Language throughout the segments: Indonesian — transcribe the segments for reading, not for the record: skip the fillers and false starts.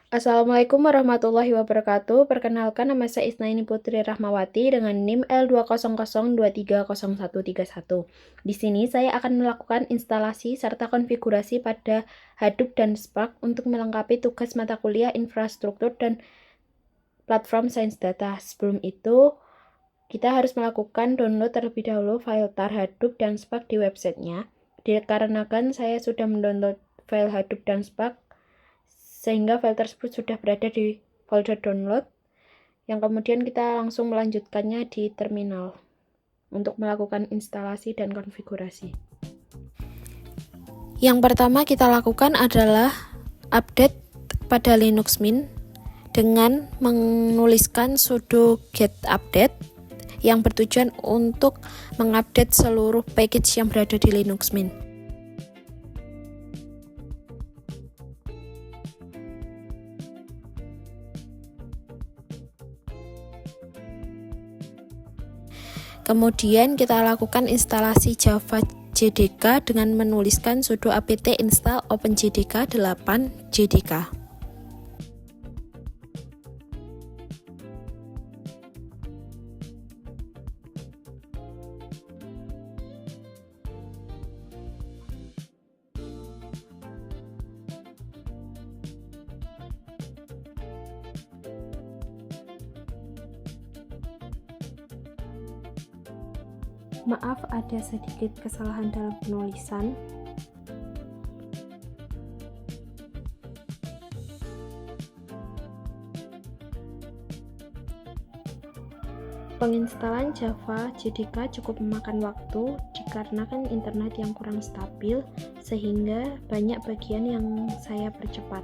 Assalamualaikum warahmatullahi wabarakatuh. Perkenalkan, nama saya Isnaini Putri Rahmawati dengan NIM L200230131. Di sini saya akan melakukan instalasi serta konfigurasi pada Hadoop dan Spark untuk melengkapi tugas mata kuliah infrastruktur dan platform sains data. Sebelum itu, kita harus melakukan download terlebih dahulu file tar Hadoop dan Spark di websitenya. Dikarenakan saya sudah mendownload file Hadoop dan Spark, sehingga file tersebut sudah berada di folder download, yang kemudian kita langsung melanjutkannya di terminal untuk melakukan instalasi dan konfigurasi. Yang pertama kita lakukan adalah update pada Linux Mint dengan menuliskan sudo get update yang bertujuan untuk mengupdate seluruh package yang berada di Linux Mint. Kemudian kita lakukan instalasi Java JDK dengan menuliskan sudo apt install openjdk 8 jdk. Maaf, ada sedikit kesalahan dalam penulisan. Penginstalan Java JDK cukup memakan waktu dikarenakan internet yang kurang stabil, sehingga banyak bagian yang saya percepat.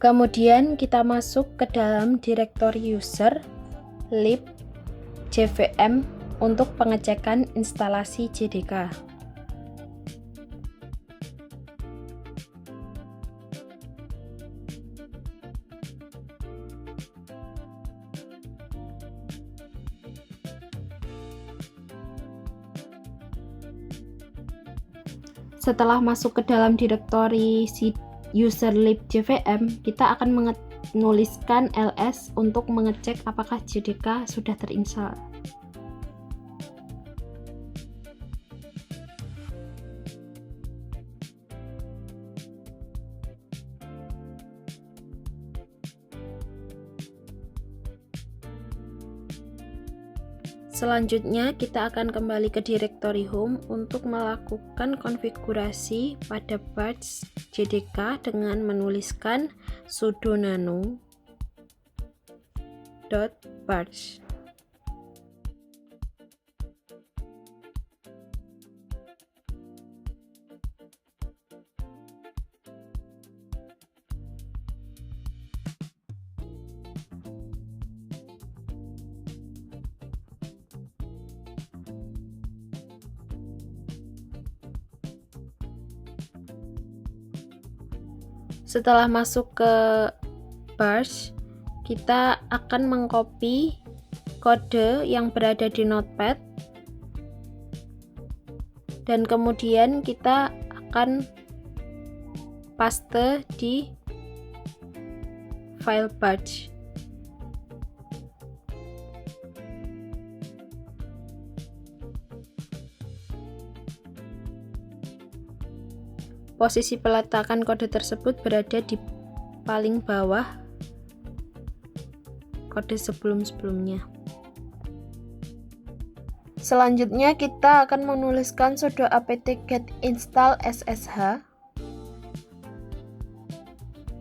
Kemudian kita masuk ke dalam direktori user lib jvm untuk pengecekan instalasi JDK. Setelah masuk ke dalam direktori user lib jvm, kita akan menuliskan ls untuk mengecek apakah JDK sudah terinstall. Selanjutnya, kita akan kembali ke direktori home untuk melakukan konfigurasi pada batch JDK dengan menuliskan sudo nano.batch. Setelah masuk ke batch, kita akan mengcopy kode yang berada di notepad dan kemudian kita akan paste di file batch. Posisi peletakan kode tersebut berada di paling bawah kode sebelum-sebelumnya. Selanjutnya kita akan menuliskan sudo apt get install ssh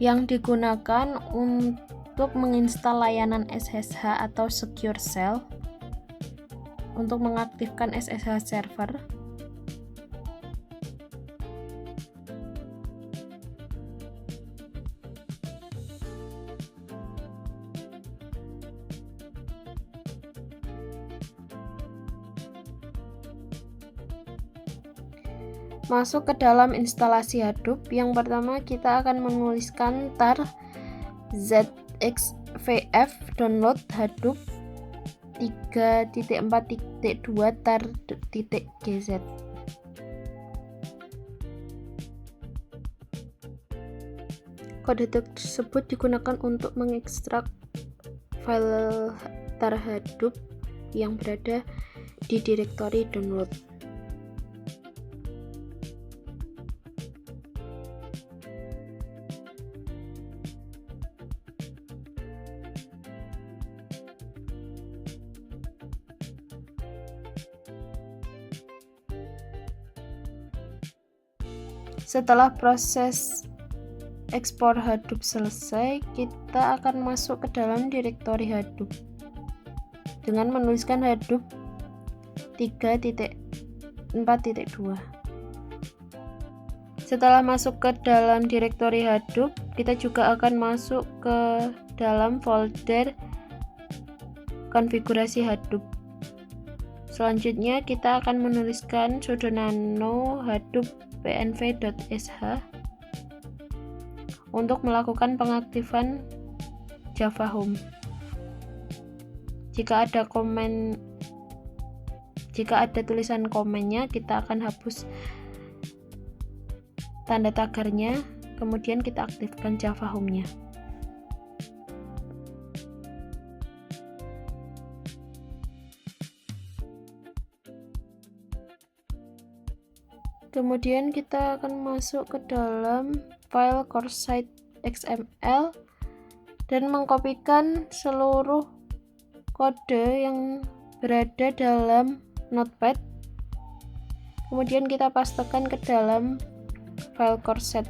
yang digunakan untuk menginstal layanan SSH atau Secure Shell. untuk mengaktifkan SSH server. Masuk ke dalam instalasi Hadoop. Yang pertama kita akan menuliskan tar zxvf download Hadoop 3.4.2 tar.gz. Kode tersebut digunakan untuk mengekstrak file tar Hadoop yang berada di direktori download. Setelah proses ekspor Hadoop selesai, kita akan masuk ke dalam direktori Hadoop dengan menuliskan Hadoop 3.4.2. Setelah masuk ke dalam direktori Hadoop, kita juga akan masuk ke dalam folder konfigurasi Hadoop. Selanjutnya kita akan menuliskan sudo nano hadoop pnv.sh untuk melakukan pengaktifan Java Home. Jika ada tulisan komennya, kita akan hapus tanda tagarnya, kemudian kita aktifkan Java Home-nya. Kemudian kita akan masuk ke dalam file core site XML dan mengkopikan seluruh kode yang berada dalam Notepad. Kemudian kita pastekan ke dalam file core site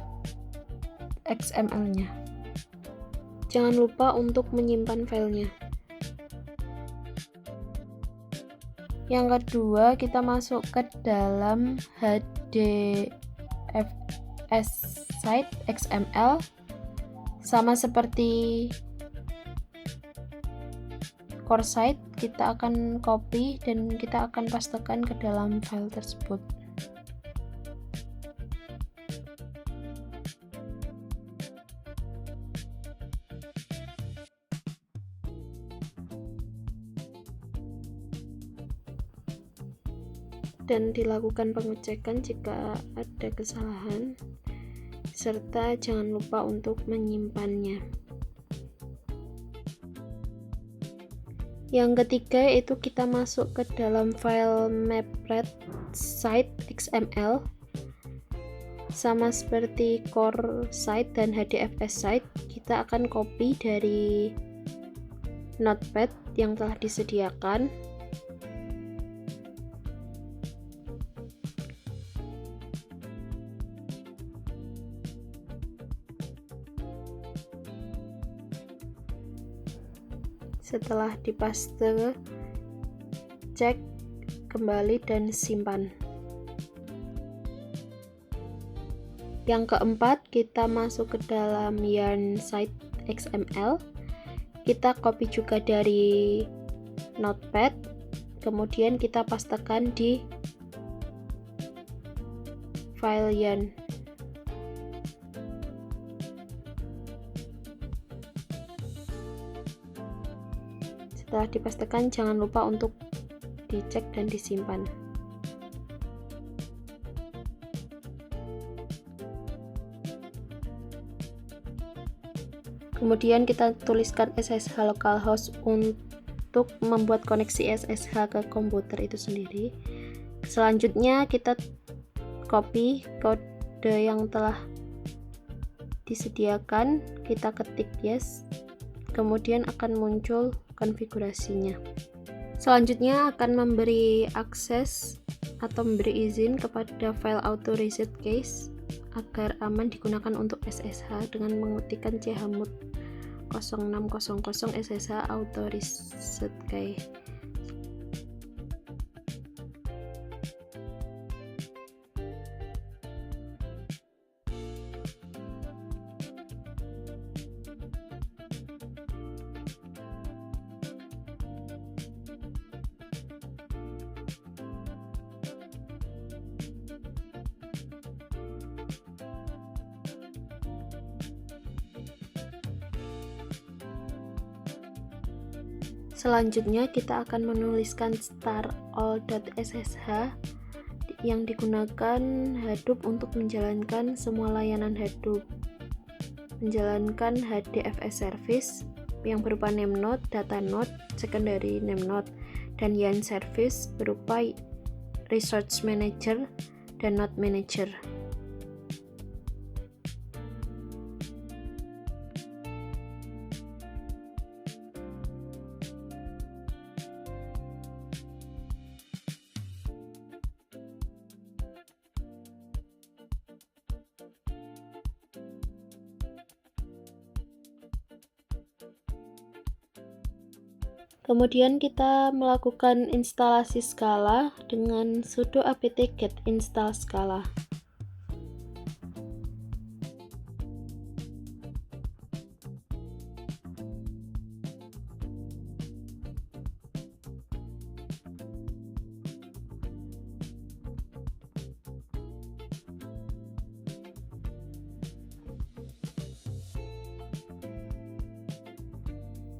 XML-nya. Jangan lupa untuk menyimpan filenya. Yang kedua, kita masuk ke dalam HDFS site XML. Sama seperti core site, kita akan copy dan kita akan pastekan ke dalam file tersebut. Dan dilakukan pengecekan jika ada kesalahan, serta jangan lupa untuk menyimpannya. Yang ketiga itu kita masuk ke dalam file mapred site XML. Sama seperti core site dan HDFS site, kita akan copy dari Notepad yang telah disediakan. Setelah dipaste, cek kembali dan simpan. Yang keempat, kita masuk ke dalam yarn site XML. Kita copy juga dari Notepad, kemudian kita pastekan di file yarn. Setelah dipastikan, jangan lupa untuk dicek dan disimpan. Kemudian kita tuliskan SSH localhost untuk membuat koneksi SSH ke komputer itu sendiri. Selanjutnya kita copy kode yang telah disediakan, kita ketik yes, kemudian akan muncul konfigurasinya. Selanjutnya akan memberi akses atau memberi izin kepada file auto reset case agar aman digunakan untuk SSH dengan mengetikkan chmod 0600 SSH auto reset case. Selanjutnya kita akan menuliskan star all.ssh yang digunakan Hadoop untuk menjalankan semua layanan Hadoop, menjalankan HDFS service yang berupa namenode, data node, secondary namenode, dan yarn service berupa resource manager dan node manager. Kemudian kita melakukan instalasi Scala dengan sudo apt-get install Scala.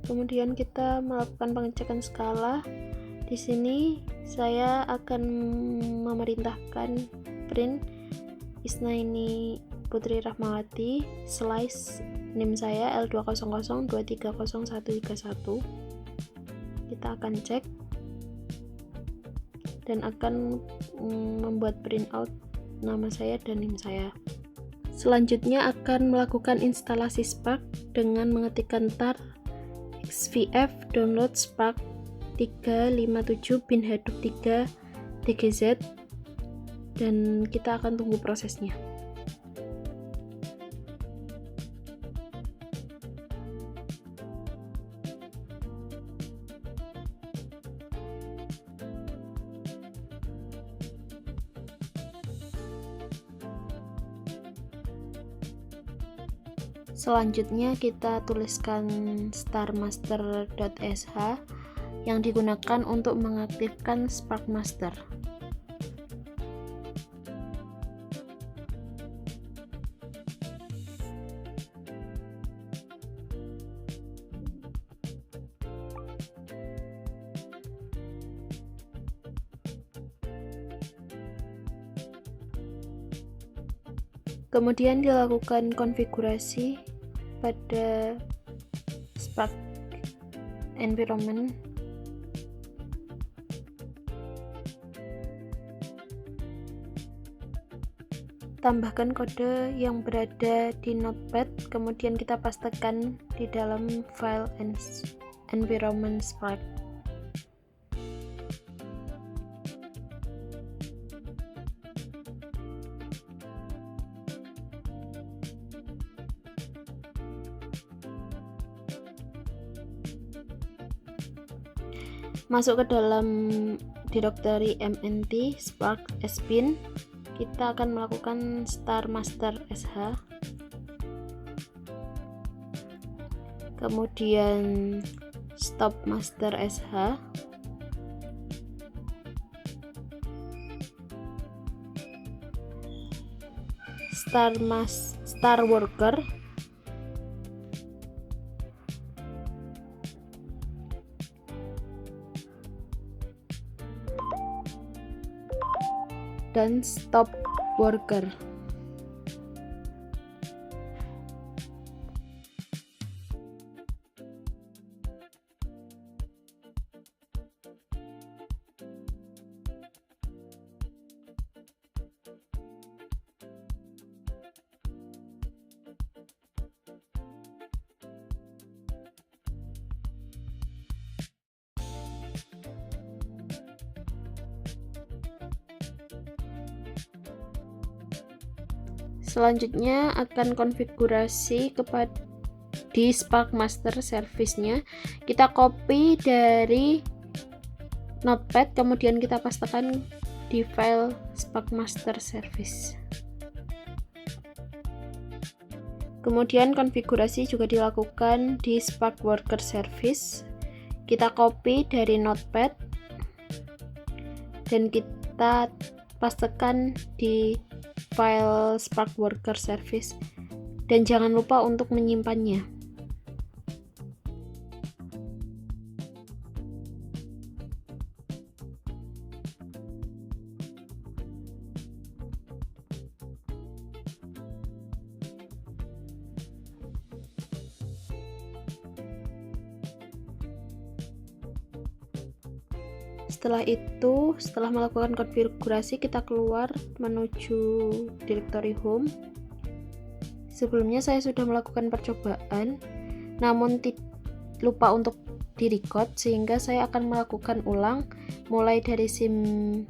Kemudian kita melakukan pengecekan Scala. Di sini saya akan memerintahkan print Isnaini Putri Rahmawati slice NIM saya L200230131. Kita akan cek dan akan membuat printout nama saya dan NIM saya. Selanjutnya akan melakukan instalasi Spark dengan mengetikkan tar xvf download spark 357 bin hadoop 3 dgz dan kita akan tunggu prosesnya. Selanjutnya kita tuliskan starmaster.sh yang digunakan untuk mengaktifkan Spark Master. Kemudian dilakukan konfigurasi pada Spark environment. Tambahkan kode yang berada di Notepad, kemudian kita pastekan di dalam file environment Spark. Masuk ke dalam directory mnt spark sbin, kita akan melakukan starmaster sh, kemudian stop master sh, star worker, dan stop worker. Selanjutnya akan konfigurasi di Spark Master Service-nya. Kita copy dari Notepad, kemudian kita pastekan di file Spark Master Service. Kemudian konfigurasi juga dilakukan di Spark Worker Service. Kita copy dari Notepad dan kita pastekan di file Spark Worker Service dan jangan lupa untuk menyimpannya. Setelah itu, setelah melakukan konfigurasi, kita keluar menuju directory home. Sebelumnya saya sudah melakukan percobaan, namun lupa untuk direcord, sehingga saya akan melakukan ulang mulai dari system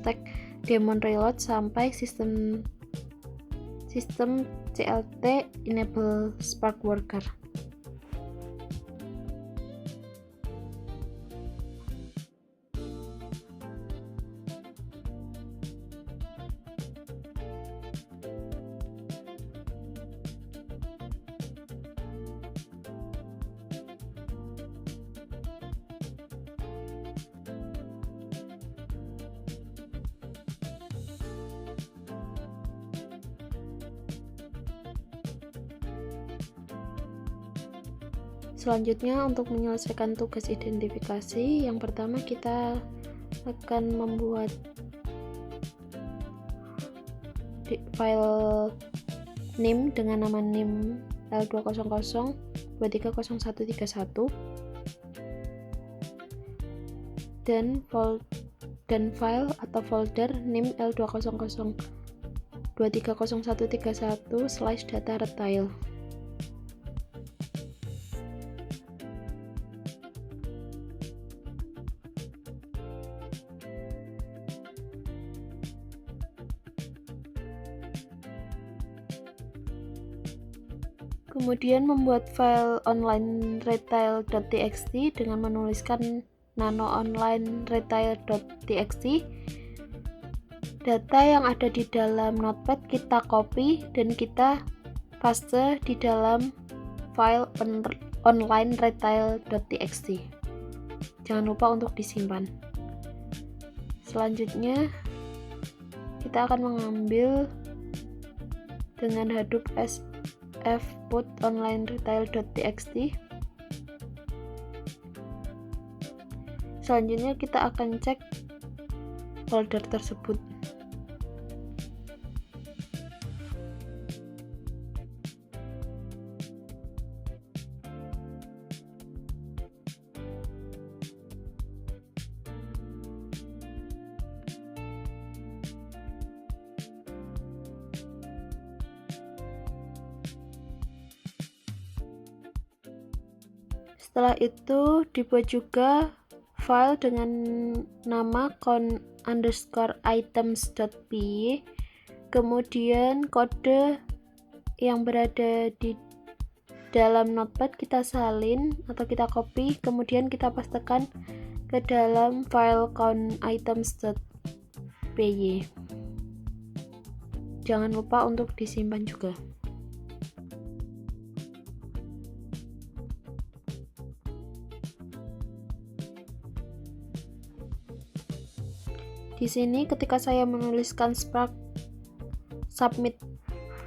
tag daemon reload sampai system clt enable spark worker. Selanjutnya, untuk menyelesaikan tugas identifikasi, yang pertama kita akan membuat file nim dengan nama nim L200 230131 dan file atau folder nim L200 230131/data retail. Kemudian membuat file online retail.txt dengan menuliskan nano online retail.txt. Data yang ada di dalam notepad kita copy dan kita paste di dalam file online retail.txt. Jangan lupa untuk disimpan. Selanjutnya kita akan mengambil dengan Hadoop put online retail.txt. Selanjutnya kita akan cek folder tersebut. Setelah itu dibuat juga file dengan nama con_items.py. Kemudian kode yang berada di dalam notepad kita salin atau kita copy, kemudian kita pastekan ke dalam file con_items.py. Jangan lupa untuk disimpan juga. Di sini ketika saya menuliskan spark submit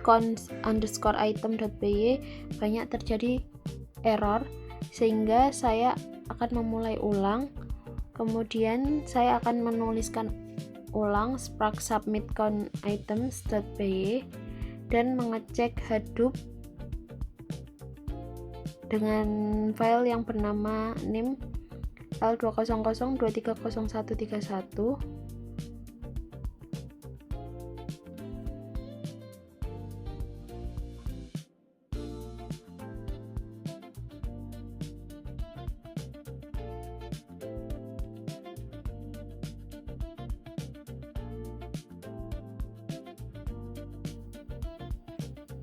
con_item.py banyak terjadi error, sehingga saya akan memulai ulang. Kemudian saya akan menuliskan ulang spark submit con_items.py dan mengecek Hadoop dengan file yang bernama nim L200 230131.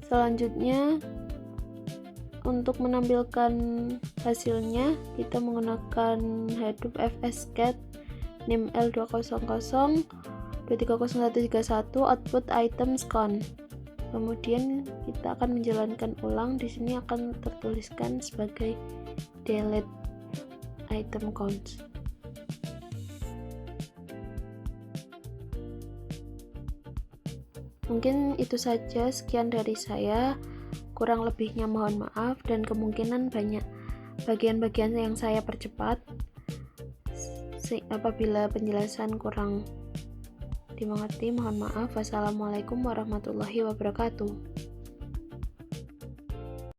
Selanjutnya, untuk menampilkan hasilnya, kita menggunakan Hadoop fscat nim L200 230131 output items con. Kemudian kita akan menjalankan ulang. Di sini akan tertuliskan sebagai delete item counts. Mungkin itu saja, sekian dari saya. Kurang lebihnya mohon maaf, dan kemungkinan banyak bagian-bagian yang saya percepat. Apabila penjelasan kurang dimengerti, mohon maaf. Wassalamualaikum warahmatullahi wabarakatuh.